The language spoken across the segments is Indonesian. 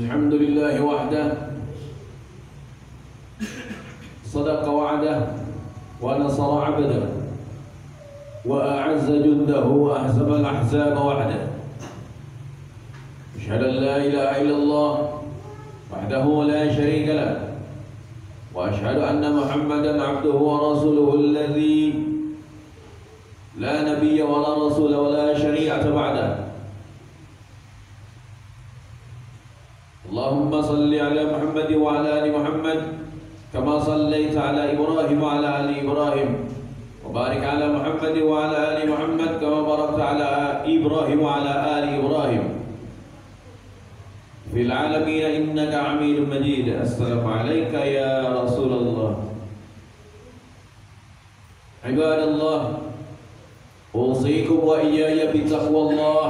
الحمد لله وحده صدق وعده ونصر عبده وأعز جنده وأهزم الأحزاب وحده. أشهد أن لا إله إلا الله وحده لا شريك له وأشهد أن محمدا عبده ورسوله الذي لا نبي ولا رسول ولا شريعة بعده. اللهم صل على محمد وعلى آل محمد كما صليت على إبراهيم وعلى آل إبراهيم وبارك على محمد وعلى آل محمد كما باركت على إبراهيم وعلى آل إبراهيم في العالمين إنك حميد مجيد. السلام عليك يا رسول الله. عباد الله، أوصيكم وإياي بتقوى الله،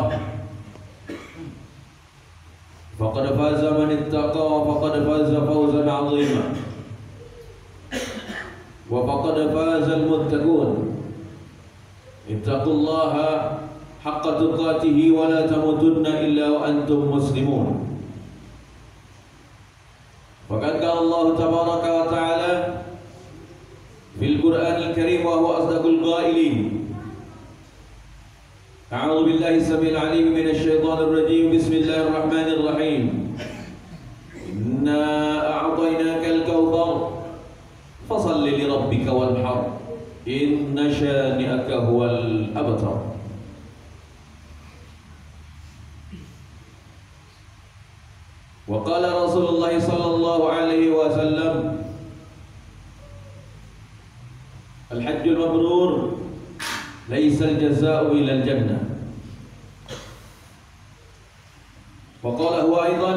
فقد فاز من اتقى وفقد فاز فوزا عظيما وفقد فاز المتقون. اتقوا الله حق تقاته ولا تموتن إلا وأنتم مسلمون. وقد قال الله تبارك وتعالى في القرآن الكريم وهو أصدق القائلين: أعوذ بالله السميع العليم من الشيطان الرجيم. بسم الله الرحمن الرحيم. إنا أعطيناك الكوثر فصل لربك وانحر إن شانئك هو الأبتر. وقال رسول الله صلى الله عليه وسلم: الحج المبرور ليس الجزاء إلى الجنة. وقال هو أيضا: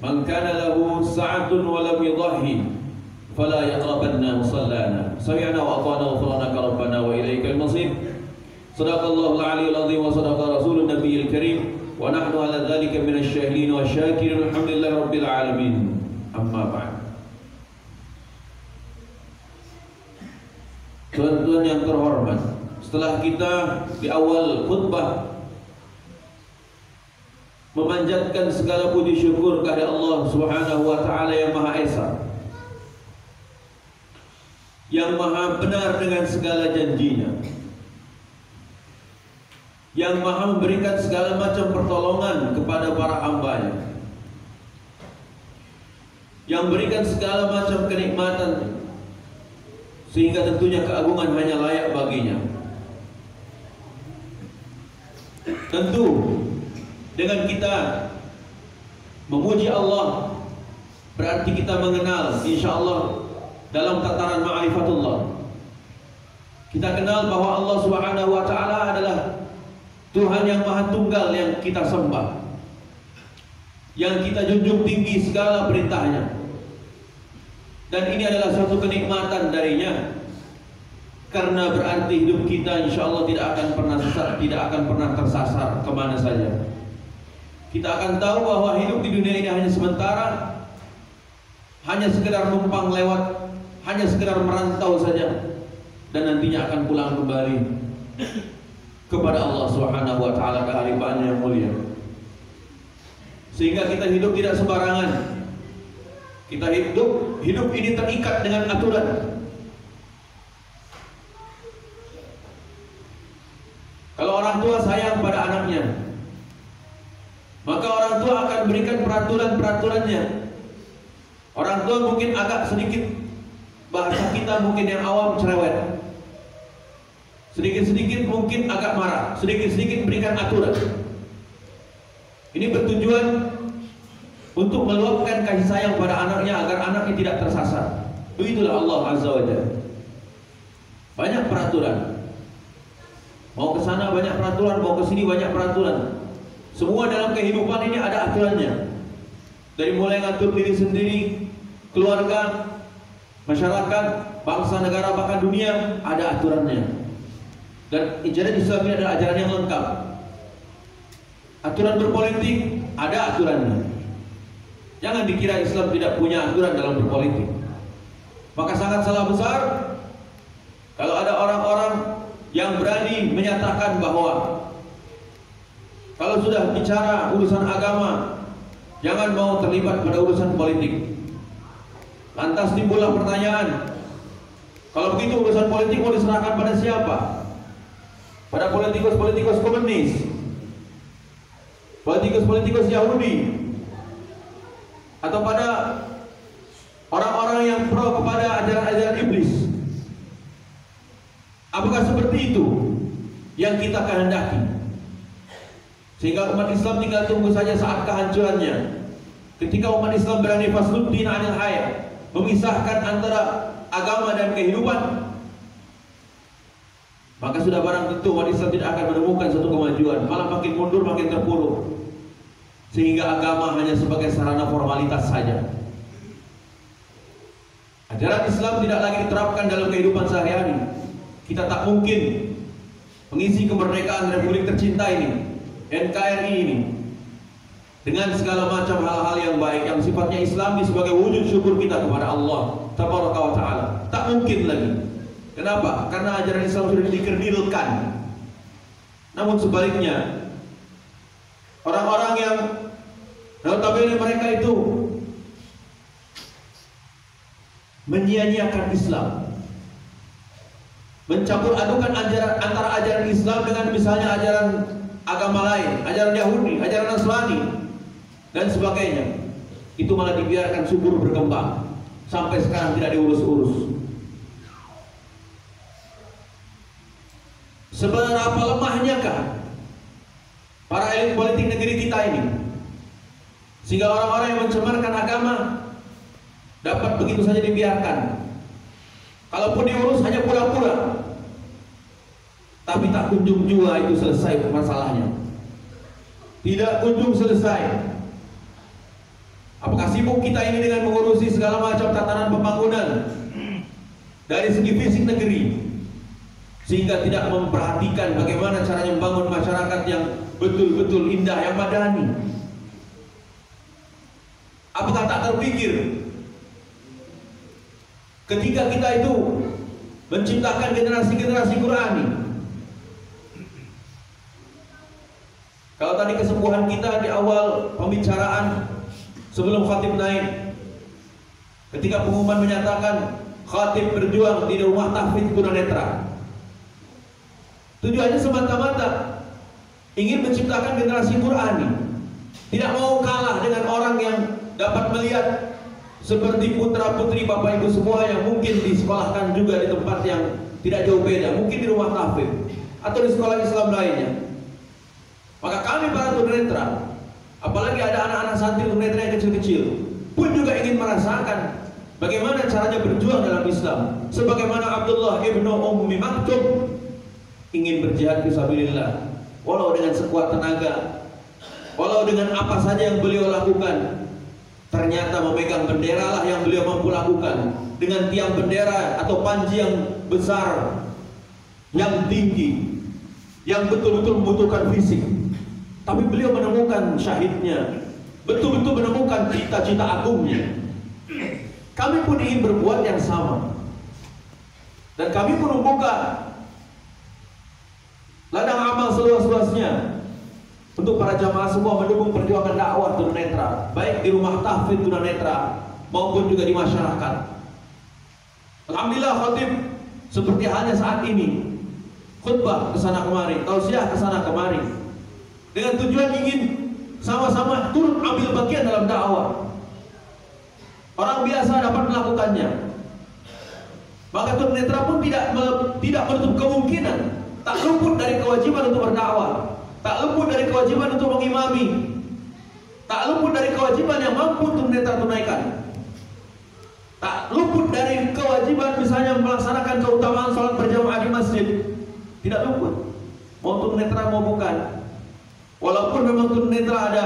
من كان له سعة ولم يضحي فلا يقربن مصلانا. سمعنا وأطعنا غفرانك ربنا وإليك المصير. صدق الله العلي العظيم وصدق رسول النبي الكريم ونحن على ذلك من الشاهدين والشاكرين. الحمد لله رب العالمين. أما بعد. Tuan-tuan yang terhormat, setelah kita di awal khutbah memanjatkan segala puji syukur kepada Allah Subhanahu wa taala yang Maha Esa, yang Maha benar dengan segala janjinya, yang Maha memberikan segala macam pertolongan kepada para hambanya, yang berikan segala macam kenikmatan, sehingga tentunya keagungan hanya layak baginya. Tentu dengan kita memuji Allah berarti kita mengenal, insya Allah dalam tataran ma'rifatullah, kita kenal bahwa Allah Subhanahu wa ta'ala adalah Tuhan yang Maha Tunggal yang kita sembah, yang kita junjung tinggi segala perintahnya. Dan ini adalah suatu kenikmatan darinya, karena berarti hidup kita insya Allah tidak akan pernah sesat, tidak akan pernah tersasar kemana saja. Kita akan tahu bahwa hidup di dunia ini hanya sementara, hanya sekedar numpang lewat, hanya sekedar merantau saja, dan nantinya akan pulang kembali kepada Allah Subhanahu wa taala, kehalifaannya yang mulia. Sehingga kita hidup tidak sembarangan. Kita hidup ini terikat dengan aturan. Kalau orang tua sayang pada anaknya, maka orang tua akan berikan peraturan-peraturannya. Orang tua mungkin agak sedikit, bahasa kita mungkin yang awam, cerewet. Sedikit-sedikit mungkin agak marah, sedikit-sedikit berikan aturan. Ini bertujuan untuk meluapkan kasih sayang pada anaknya agar anaknya tidak tersasar. Begitulah Allah Azza wa Jalla. Banyak peraturan. Mau ke sana banyak peraturan, mau ke sini banyak peraturan. Semua dalam kehidupan ini ada aturannya. Dari mulai ngatur diri sendiri, keluarga, masyarakat, bangsa, negara, bahkan dunia, ada aturannya. Dan ajaran Islam ini adalah ajaran yang lengkap. Aturan berpolitik ada aturannya. Jangan dikira Islam tidak punya aturan dalam berpolitik. Maka sangat salah besar kalau ada orang-orang yang berani menyatakan bahwa kalau sudah bicara urusan agama, Jangan mau terlibat pada urusan politik. Lantas timbullah pertanyaan, kalau begitu urusan politik mau diserahkan pada siapa? Pada politikus-politikus komunis, politikus-politikus Yahudi, atau pada orang-orang yang pro kepada ajaran-ajaran iblis? Apakah seperti itu yang kita kehendaki? Sehingga umat Islam tinggal tunggu saja saat kehancurannya. Ketika umat Islam berani fasluddin anil hayat, memisahkan antara agama dan kehidupan, maka sudah barang tentu umat Islam tidak akan menemukan satu kemajuan, malah makin mundur, makin terpuruk, sehingga agama hanya sebagai sarana formalitas saja. Ajaran Islam tidak lagi diterapkan dalam kehidupan sehari-hari. Kita tak mungkin mengisi kemerdekaan Republik tercinta ini, NKRI ini, dengan segala macam hal-hal yang baik yang sifatnya Islami sebagai wujud syukur kita kepada Allah Tabaraka wa Ta'ala. Tak mungkin lagi. Kenapa? Karena ajaran Islam sudah dikerdilkan. Namun sebaliknya, orang-orang yang notabene mereka itu menyia-nyiakan Islam, mencampur adukan antara ajaran Islam dengan misalnya ajaran agama lain, ajaran Yahudi, ajaran Nasrani, dan sebagainya. Itu malah dibiarkan subur berkembang sampai sekarang tidak diurus-urus. Seberapa lemahnyakah para elit politik negeri kita ini, sehingga orang-orang yang mencemarkan agama dapat begitu saja dibiarkan. Kalaupun diurus hanya pura-pura, tapi tak kunjung juga itu selesai masalahnya. Tidak kunjung selesai. Apakah sibuk kita ini dengan mengurusi segala macam tatanan pembangunan dari segi fisik negeri, sehingga tidak memperhatikan bagaimana caranya membangun masyarakat yang betul-betul indah, yang madani? Apakah tak terpikir ketika kita itu menciptakan generasi-generasi Qurani? Kalau tadi kesembuhan kita di awal pembicaraan sebelum khatib naik, ketika pengumuman menyatakan khatib berjuang di rumah tahfidz tunanetra, tujuannya semata-mata ingin menciptakan generasi Qurani, tidak mau kalah dengan orang yang dapat melihat seperti putra-putri Bapak Ibu semua yang mungkin disekolahkan juga di tempat yang tidak jauh beda, mungkin di rumah tahfidz atau di sekolah Islam lainnya. Maka kami para tunanetra, apalagi ada anak-anak santri tunanetra yang kecil-kecil, pun juga ingin merasakan bagaimana caranya berjuang dalam Islam. Sebagaimana Abdullah ibnu Ummi Maktum ingin berjihad fisabilillah, walau dengan sekuat tenaga, walau dengan apa saja yang beliau lakukan. Ternyata memegang bendera lah yang beliau mampu lakukan, dengan tiang bendera atau panji yang besar, yang tinggi, yang betul-betul membutuhkan fisik. Tapi beliau menemukan syahidnya, betul-betul menemukan cita-cita agungnya. Kami pun ingin berbuat yang sama, dan kami pun membuka ladang amal seluas-luasnya untuk para jamaah semua mendukung perjuangan dakwah tunanetra, baik di rumah tahfidz tunanetra maupun juga di masyarakat. Alhamdulillah khatib seperti halnya saat ini, khutbah kesana kemari, tausiah kesana kemari, dengan tujuan ingin sama-sama turut ambil bagian dalam dakwah. Orang biasa dapat melakukannya, maka tunanetra pun tidak menutup kemungkinan, tak luput dari kewajiban untuk berdakwah, tak luput dari kewajiban untuk mengimami, tak luput dari kewajiban yang mampu tunanetra tunaikan, tak luput dari kewajiban misalnya melaksanakan keutamaan sholat berjamaah di masjid. Tidak luput, mau tunanetra mau bukan. Walaupun memang tunanetra ada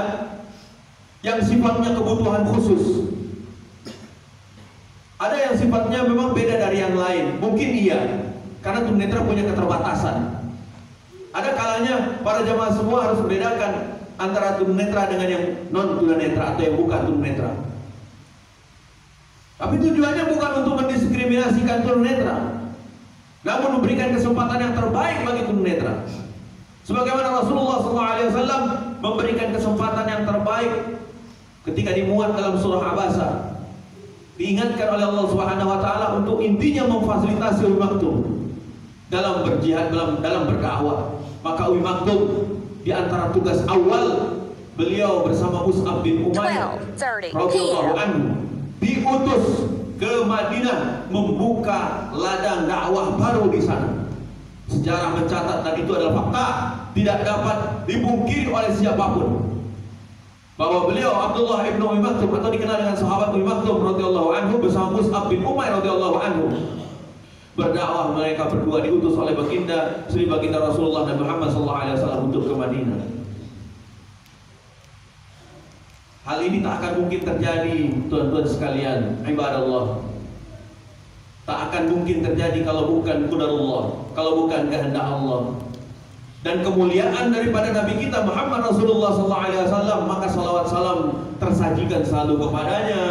yang sifatnya kebutuhan khusus, ada yang sifatnya memang beda dari yang lain, mungkin iya, karena tunanetra punya keterbatasan. Ada kalanya para jamaah semua harus membedakan antara tunanetra dengan yang non tunanetra atau yang bukan tunanetra. Tapi tujuannya bukan untuk mendiskriminasikan tunanetra, namun memberikan kesempatan yang terbaik bagi tunanetra. Sebagaimana Rasulullah SAW memberikan kesempatan yang terbaik ketika dimuat dalam surah Abasa, diingatkan oleh Allah Subhanahu wa taala untuk intinya memfasilitasi Umi Maktum dalam berjihad, dalam berdakwah. Maka Umi Maktum di antara tugas awal beliau bersama Mus'ab bin Umair radhiyallahu anhu diutus ke Madinah membuka ladang dakwah baru di sana. Sejarah mencatat, dan itu adalah fakta, tidak dapat dipungkiri oleh siapapun, bahwa beliau Abdullah ibnu Umi Maktum atau dikenal dengan sahabat Umi Maktum radhiyallahu anhu bersama Mus'ab bin Umair radhiyallahu anhu berdakwah. Mereka berdua diutus oleh baginda Sri Baginda Rasulullah Nabi Muhammad SAW untuk ke Madinah. Hal ini tak akan mungkin terjadi, tuan-tuan sekalian, ibadallah. Tak akan mungkin terjadi kalau bukan qadarullah, kalau bukan kehendak Allah. Dan kemuliaan daripada Nabi kita Muhammad Rasulullah SAW, maka salawat salam tersajikan selalu kepadanya.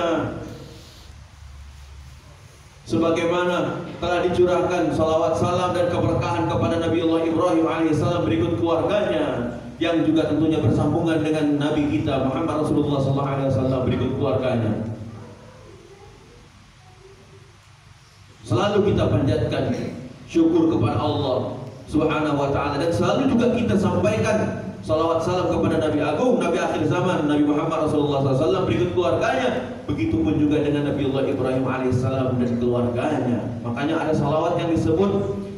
Sebagaimana telah dicurahkan salawat salam dan keberkahan kepada Nabiullah Ibrahim alaihissalam berikut keluarganya, yang juga tentunya bersambungan dengan Nabi kita Muhammad Rasulullah SAW berikut keluarganya. Selalu kita panjatkan syukur kepada Allah Subhanahu wa ta'ala, dan selalu juga kita sampaikan salawat salam kepada Nabi Agung, Nabi akhir zaman, Nabi Muhammad Rasulullah SAW berikut keluarganya. Begitupun juga dengan Nabiullah Ibrahim alaihissalam dan keluarganya. Makanya ada salawat yang disebut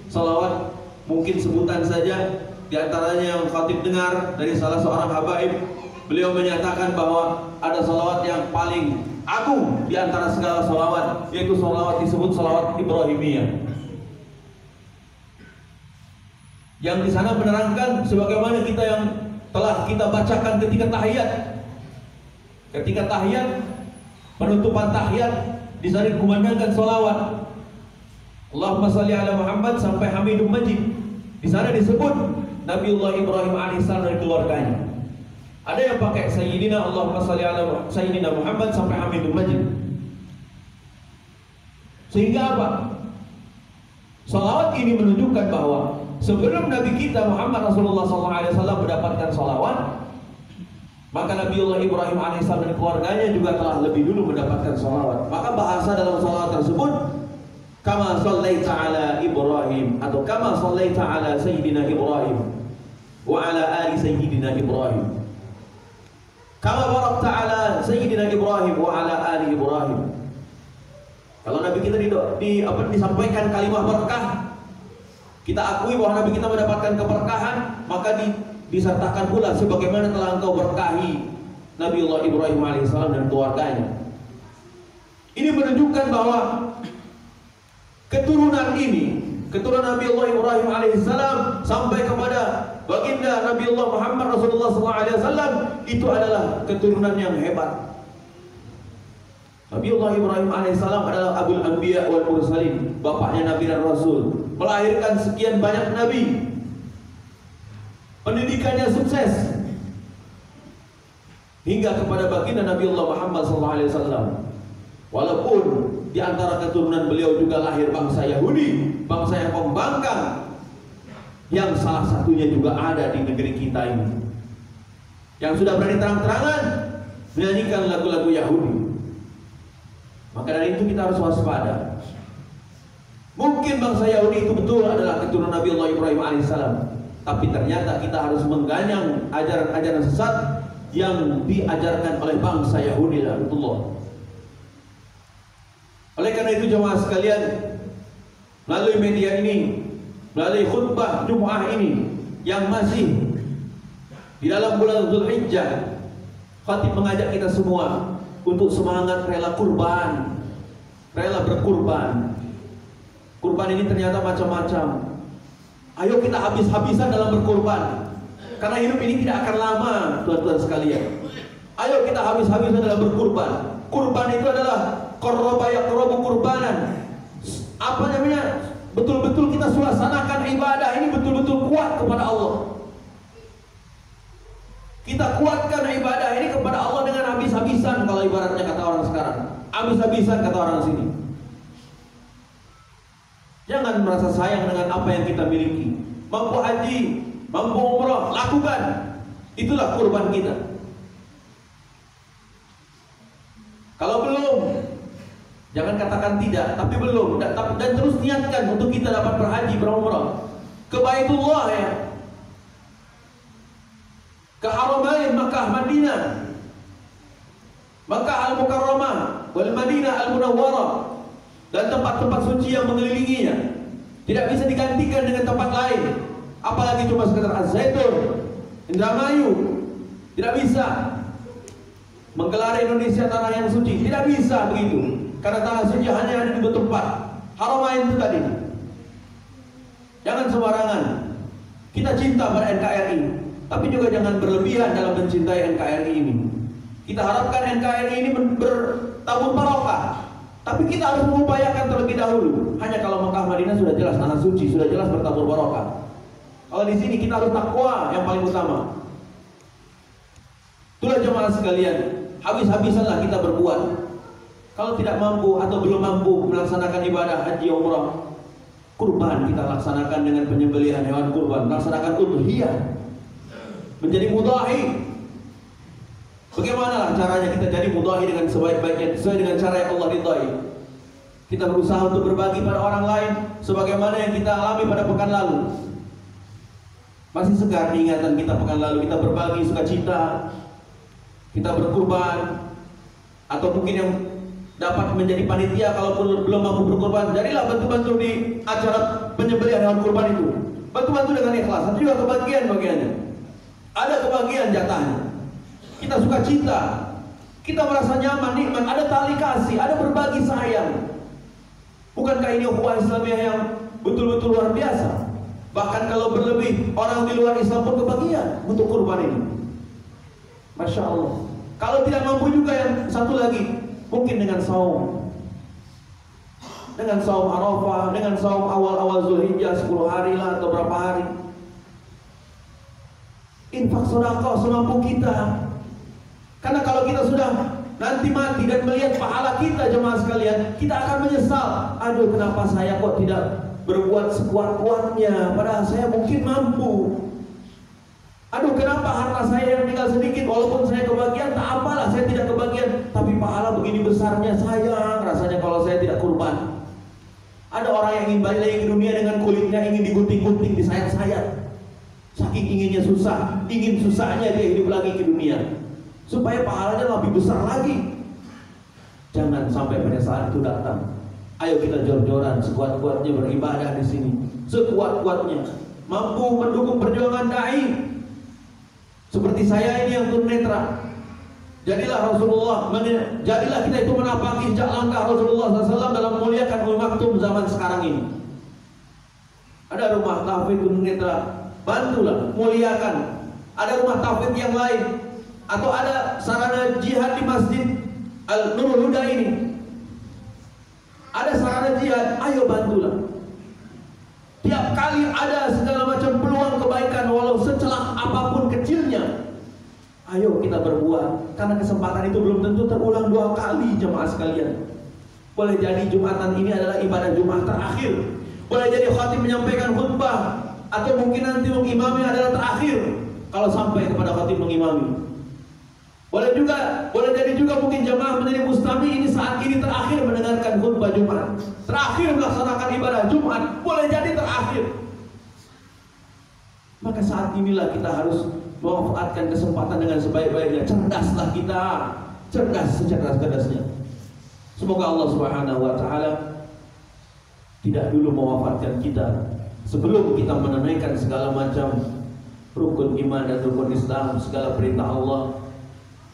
salawat, mungkin sebutan saja, di antaranya yang khatib dengar dari salah seorang habaib, beliau menyatakan bahwa ada salawat yang paling agung di antara segala salawat, yaitu salawat disebut salawat Ibrahimiyah, yang di sana menerangkan sebagaimana kita yang telah kita bacakan ketika tahiyat. Ketika tahiyat, penutupan tahiyat, di sana dikumandangkan salawat Allahumma salli ala Muhammad sampai Hamidum Majid. Di sana disebut Nabiullah Ibrahim alaihissalam dan keluarganya. Ada yang pakai Sayyidina Allahumma salli ala Sayyidina Muhammad sampai Hamidum Majid. Sehingga apa? Salawat ini menunjukkan bahwa sebelum Nabi kita Muhammad Rasulullah SAW mendapatkan salawat, maka Nabiullah Ibrahim alaihissalam dan keluarganya juga telah lebih dulu mendapatkan salawat. Maka bahasa dalam salawat tersebut, kama sallaita ala Ibrahim, atau kama sallaita ala Sayyidina Ibrahim wa ala ali Sayyidina Ibrahim, kama barakta ala Sayyidina Ibrahim wa ala ali Ibrahim. Kalau Nabi kita disampaikan kalimat berkah, kita akui bahwa Nabi kita mendapatkan keberkahan, maka disertakan pula sebagaimana telah engkau berkahi Nabiullah Ibrahim alaihissalam dan keluarganya. Ini menunjukkan bahwa keturunan ini, keturunan Nabiullah Ibrahim alaihissalam sampai kepada baginda Nabiullah Muhammad Rasulullah SAW, itu adalah keturunan yang hebat. Nabiullah Ibrahim alaihissalam adalah Abul Anbiya wal Mursalin, bapaknya Nabi dan Rasul, melahirkan sekian banyak Nabi, pendidikannya sukses hingga kepada baginda Nabiullah Muhammad SAW. Walaupun di antara keturunan beliau juga lahir bangsa Yahudi, bangsa yang pembangkang, yang salah satunya juga ada di negeri kita ini, yang sudah berani terang-terangan menyanyikan lagu-lagu Yahudi. Maka dari itu kita harus waspada. Mungkin bangsa Yahudi itu betul adalah keturunan Nabiullah Ibrahim alaihissalam, tapi ternyata kita harus mengganyang ajaran-ajaran sesat yang diajarkan oleh bangsa Yahudi laknatullah. Oleh karena itu jemaah sekalian, melalui media ini, melalui khutbah Jum'ah ini yang masih di dalam bulan Dzulhijjah, khatib mengajak kita semua untuk semangat rela kurban, rela berkurban. Kurban ini ternyata macam-macam. Ayo kita habis-habisan dalam berkurban, karena hidup ini tidak akan lama, tuan-tuan sekalian. Ayo kita habis-habisan dalam berkurban. Kurban itu adalah qarraba yaqrabu kurbanan. Apa namanya? Betul-betul kita suasanakan ibadah ini betul-betul kuat kepada Allah. Kita kuatkan ibadah ini kepada Allah dengan habis-habisan, kalau ibaratnya kata orang sekarang. Habis-habisan kata orang sini. Jangan merasa sayang dengan apa yang kita miliki. Mampu haji, mampu umrah, lakukan. Itulah kurban kita. Kalau belum, jangan katakan tidak, tapi belum, dan terus niatkan untuk kita dapat berhaji, berumrah ke Baitullah ya, ke Haramain Makkah Madinah, Makkah Al-Mukarramah wal Madinah Al-Munawwarah, dan tempat-tempat suci yang mengelilinginya. Tidak bisa digantikan dengan tempat lain, apalagi cuma sekedar Az-Zaitun, Indramayu. Tidak bisa menggelar Indonesia tanah yang suci, tidak bisa begitu, karena tanah suci hanya ada di dua tempat, Haramain itu tadi. Jangan sembarangan. Kita cinta pada NKRI, tapi juga jangan berlebihan dalam mencintai NKRI ini. Kita harapkan NKRI ini bertabur barokah, tapi kita harus mengupayakan terlebih dahulu. Hanya kalau Mekah Madinah sudah jelas tanah suci, sudah jelas bertabur barokah. Kalau di sini kita harus takwa yang paling utama. Itulah jemaah sekalian, habis-habisanlah kita berbuat. Kalau tidak mampu atau belum mampu melaksanakan ibadah haji umrah, kurban kita laksanakan dengan penyembelihan hewan kurban, laksanakan udhiyah, menjadi mudhahi. Bagaimana caranya kita jadi mudhahi dengan sebaik-baiknya, sesuai dengan cara yang Allah ridhai. Kita berusaha untuk berbagi pada orang lain sebagaimana yang kita alami pada pekan lalu. Masih segar diingatan kita pekan lalu, kita berbagi sukacita, kita berkurban, atau mungkin yang dapat menjadi panitia kalaupun belum mampu berkurban, jadilah bantu-bantu di acara penyembelihan hewan kurban itu. Bantu-bantu dengan ikhlas, nanti juga kebagian bagiannya. Ada kebagian jatahnya. Kita suka cita, kita merasa nyaman, nikmat, ada tali kasih, ada berbagi sayang. Bukankah ini ukhuwah Islamiyah yang betul-betul luar biasa? Bahkan kalau berlebih, orang di luar Islam pun kebagian untuk kurban ini. Masya Allah. Kalau tidak mampu juga yang satu lagi, mungkin dengan saum, dengan saum Arafah, dengan saum awal-awal Zulhijjah 10 hari lah atau berapa hari. Infak sedekah semampu kita. Karena kalau kita sudah nanti mati dan melihat pahala kita jemaah sekalian, kita akan menyesal. Aduh, kenapa saya kok tidak berbuat sekuat-kuatnya, padahal saya mungkin mampu. Aduh, kenapa harta saya yang tinggal sedikit, walaupun saya kebagian, tak apalah saya tidak kebagian, tapi pahala begini besarnya, sayang rasanya kalau saya tidak kurban. Ada orang yang ingin balik lagi ke dunia dengan kulitnya ingin digunting-gunting, disayat-sayat. Saking inginnya susah, ingin susahnya dia hidup lagi ke dunia, supaya pahalanya lebih besar lagi. Jangan sampai pada saat itu datang. Ayo kita jor-joran sekuat-kuatnya beribadah di sini, sekuat-kuatnya mampu mendukung perjuangan dai. Seperti saya ini yang tunanetra, jadilah Rasulullah, jadilah kita itu menapaki jejak langkah Rasulullah SAW dalam memuliakan Ummul Maktum zaman sekarang ini. Ada rumah tahfidz tunanetra, bantulah, muliakan. Ada rumah tahfidz yang lain, atau ada sarana jihad di Masjid Al-Nurul Huda ini, ada sarana jihad, ayo bantulah. Tiap kali ada segala macam peluang kebaikan, walau secelah apapun kecilnya, ayo kita berbuat. Karena kesempatan itu belum tentu terulang 2 kali jemaah sekalian. Boleh jadi Jumatan ini adalah ibadah Jumat terakhir. Boleh jadi khatib menyampaikan khutbah, atau mungkin nanti mengimami adalah terakhir kalau sampai kepada khatib mengimami. Boleh jadi juga mungkin jamaah menjadi mustami ini saat ini terakhir mendengarkan khutbah Jumat, terakhir melaksanakan ibadah Jumat, boleh jadi terakhir. Maka saat inilah kita harus memanfaatkan kesempatan dengan sebaik-baiknya. Cerdaslah kita, cerdas secerdas-cerdasnya. Semoga Allah Subhanahu wa taala tidak dulu mewafatkan kita sebelum kita menunaikan segala macam rukun iman dan rukun Islam, segala perintah Allah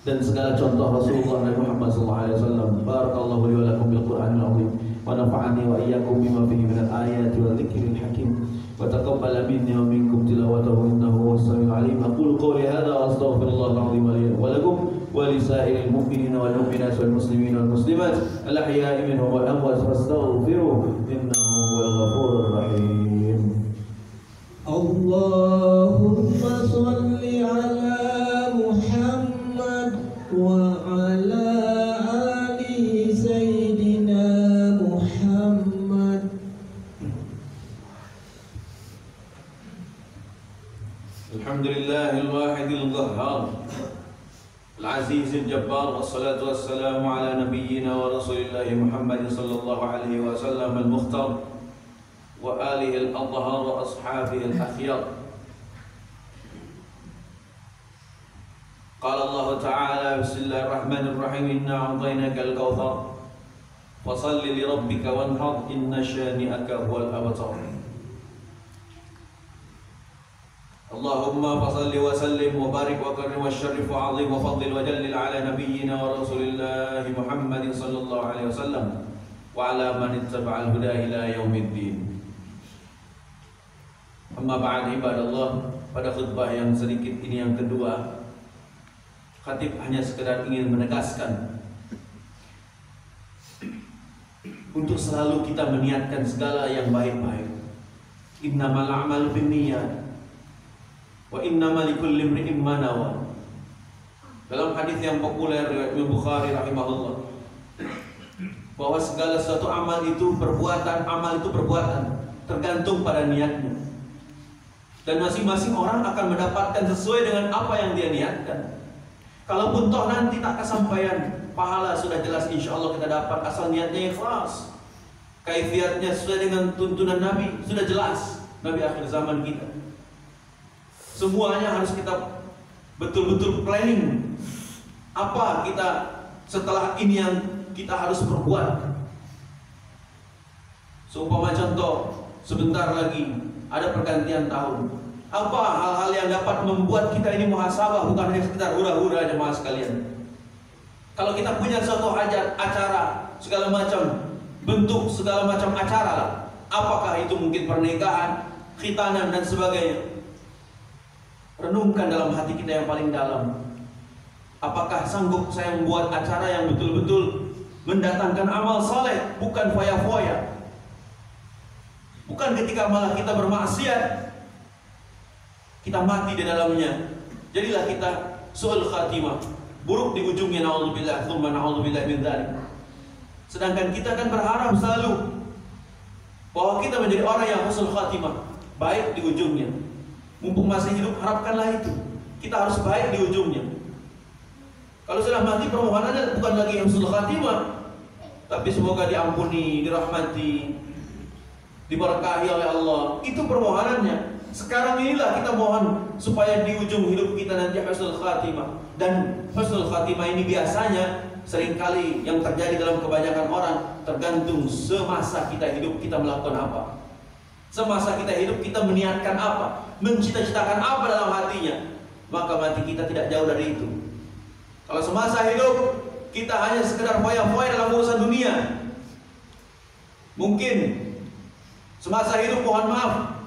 dan segala contoh Rasulullah Nabi Muhammad SAW. Barakallahu li wa lakum bil Qur'anil azim wa nafa'ani wa iyyakum bima fihi minal ayati wa dzikril hakim wa taqabbal minni wa minkum tilawatahu innahu was-sami'ul 'alim. Aqulu qawli hadha wa astaghfirullahal 'azim li wa lakum wa li sa'iril mu'minina wal mu'minat wal muslimina wal muslimat al ahya'i minhum wal amwat fastaghfiruhu innahu huwal ghafurur rahim. Allahumma shalli 'ala Muhammad wa ala ali Sayyidina Muhammad. Alhamdulillahil wahidil qahhar, العزيز الجبار والصلاة والسلام على نبينا ورسول الله محمد صلى الله عليه وسلم المختار وآله الأطهار وأصحابه الأخيار. قال الله تعالى بسم الله الرحمن الرحيم إنا أعطيناك الكوثر فصل لربك وانحر إن شانئك هو الأبتر. اللهم فصل وسلم وبارك وكرم وشرف وعظم وفضل وجلل على نبينا ورسول الله محمد صلى الله عليه وسلم وعلى من اتبع الهدى إلى يوم الدين. Amma ba'd ibadallah, pada khutbah yang sedikit ini yang kedua, khatib hanya sekedar ingin menegaskan untuk selalu kita meniatkan segala yang baik-baik. Innamal a'malu binniyat wa innamal likulli imri'in ma nawa. Dalam hadis yang populer riwayat Imam Bukhari rahimahullah, bahwa segala sesuatu amal itu perbuatan tergantung pada niatnya. Dan masing-masing orang akan mendapatkan sesuai dengan apa yang dia niatkan. Kalaupun toh nanti tak kesampaian, pahala sudah jelas insya Allah kita dapat, asal niatnya ikhlas. Kaifiatnya sesuai dengan tuntunan Nabi sudah jelas, Nabi akhir zaman kita. Semuanya harus kita betul-betul planning. Apa kita setelah ini yang kita harus perbuat. Seumpama contoh, sebentar lagi ada pergantian tahun. Apa hal-hal yang dapat membuat kita ini muhasabah, bukan hanya sekedar hura-hura jemaah sekalian. Kalau kita punya suatu hajat, acara, segala macam bentuk, segala macam acara lah. Apakah itu mungkin pernikahan, khitanan dan sebagainya. Renungkan dalam hati kita yang paling dalam. Apakah sanggup saya membuat acara yang betul-betul mendatangkan amal saleh, bukan foya-foya. Bukan ketika malah kita bermaksiat, kita mati di dalamnya. Jadilah kita su'ul khatimah, buruk di ujungnya, na'udzubillah, tsumma na'udzubillah min dzalik. Sedangkan kita kan berharap selalu bahwa kita menjadi orang yang husnul khatimah, baik di ujungnya. Mumpung masih hidup, harapkanlah itu. Kita harus baik di ujungnya. Kalau sudah mati, permohonannya bukan lagi yang husnul khatimah, tapi semoga diampuni, dirahmati, diberkahi oleh Allah. Itu permohonannya. Sekarang inilah kita mohon supaya di ujung hidup kita nanti husnul khatimah. Dan husnul khatimah ini biasanya seringkali yang terjadi dalam kebanyakan orang tergantung semasa kita hidup kita melakukan apa. Semasa kita hidup kita meniatkan apa, mencita-citakan apa dalam hatinya, maka mati kita tidak jauh dari itu. Kalau semasa hidup kita hanya sekedar foya-foya dalam urusan dunia, mungkin semasa hidup mohon maaf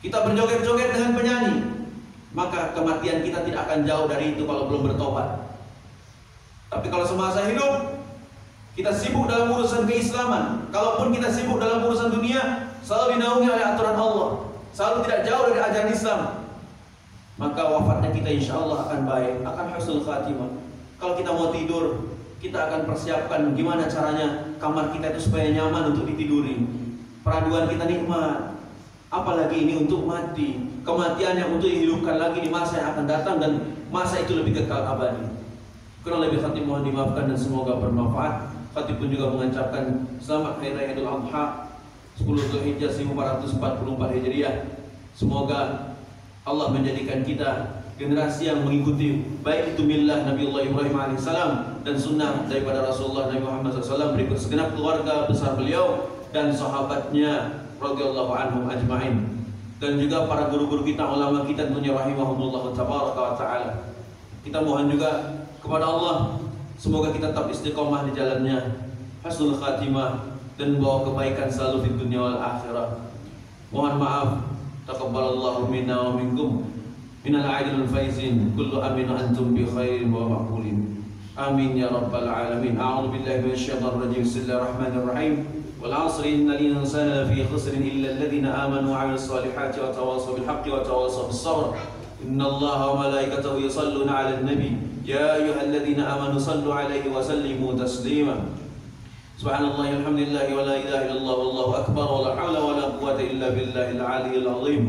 kita berjoget-joget dengan penyanyi, maka kematian kita tidak akan jauh dari itu kalau belum bertobat. Tapi kalau semasa hidup kita sibuk dalam urusan keislaman, kalaupun kita sibuk dalam urusan dunia, selalu dinaungi oleh aturan Allah, selalu tidak jauh dari ajaran Islam, maka wafatnya kita insya Allah akan baik, akan husnul khatimah. Kalau kita mau tidur, kita akan persiapkan gimana caranya kamar kita itu supaya nyaman untuk ditiduri. Peraduan kita nikmat, apalagi ini untuk mati. Kematian yang untuk dihidupkan lagi di masa yang akan datang, dan masa itu lebih kekal abadi. Kurang lebih khatib mohon dimaafkan dan semoga bermanfaat. Khatib pun juga mengucapkan selamat Hari Raya Idul Adha 10 Zulhijjah 1444 Hijriah. Semoga Allah menjadikan kita generasi yang mengikuti baik itu millah Nabiullah Ibrahim alaihissalam dan sunnah daripada Rasulullah Nabi Muhammad SAW, berikut segenap keluarga besar beliau dan sahabatnya radhiyallahu anhum ajma'in, dan juga para guru-guru kita, ulama kita tentunya rahimahumullah tabaraka wa ta'ala. Kita mohon juga kepada Allah semoga kita tetap istiqomah di jalannya, husnul khatimah, dan bawa kebaikan selalu di dunia wal akhirah. Mohon maaf, taqabbalallahu minna wa minkum minal aidil faizin, kullu amin wa antum bi khairin wa maqbulin. Amin ya rabbal alamin. A'udzu billahi minasyaitonir rajim. Bismillahirrahmanirrahim. Wal 'asri innal insana lafi khusrin illa alladhina amanu wa 'amilus solihati wa tawassaw bil haqqi wa tawassaw bis sabr. Innallaha wa malaikatahu yusalluna 'alan nabi ya ayyuhalladhina amanu sallu 'alaihi wa sallimu taslima. Subhanallah walhamdulillah wa la ilaha illallah wallahu akbar wa la hawla wa la quwwata illa billahil aliyyil azim.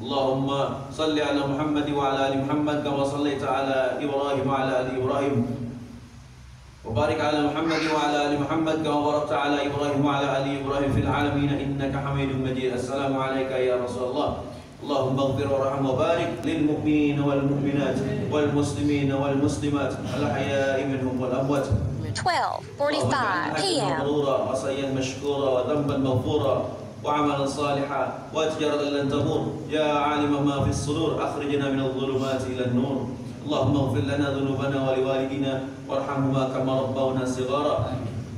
اللهم صل على محمد وعلى آل محمد كما صليت على إبراهيم وعلى آل إبراهيم وبارك على محمد وعلى آل محمد كما باركت على إبراهيم وعلى آل إبراهيم في العالمين إنك حميد مجيد. السلام عليك يا رسول الله. اللهم اغفر وارحم وبارك للمؤمنين والمؤمنات والمسلمين والمسلمات الأحياء منهم والأموات. 12:45 p.m. وصيا مشكورا وذنبا مغفورا وعملا صالحا وتجارة لن تمور. يا عالم ما في الصدور أخرجنا من الظلمات إلى النور. اللهم اغفر لنا ذنوبنا ولوالدينا وارحمهما كما ربونا صغارا.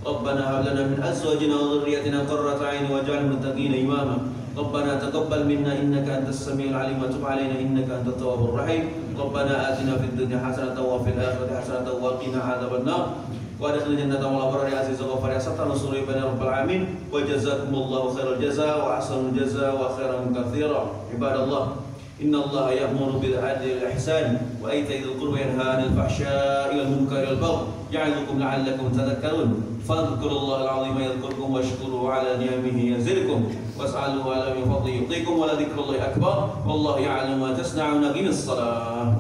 ربنا هب لنا من أزواجنا وذريتنا قرة عين واجعلنا للمتقين إماما. ربنا تقبل منا إنك أنت السميع العليم وتب علينا إنك أنت التواب الرحيم. ربنا آتنا في الدنيا حسنة وفي الآخرة حسنة وقنا عذاب النار وادخلنا الجنة مع الأبرار يا عزيز الغفار يا ستر نصر بنا رب العالمين. وجزاكم الله خير الجزاء وأحسن الجزاء وخيرا كثيرا. عباد الله إن الله يأمر بالعدل والإحسان وإيتاء ذي القربى وينهى عن الفحشاء والمنكر والبغي يعظكم لعلكم تذكرون. فاذكروا الله العظيم يذكركم واشكروه على نعمه يزدكم واسألوه على من فضله يعطيكم ولذكر الله أكبر والله يعلم ما تصنعون. قم الصلاة.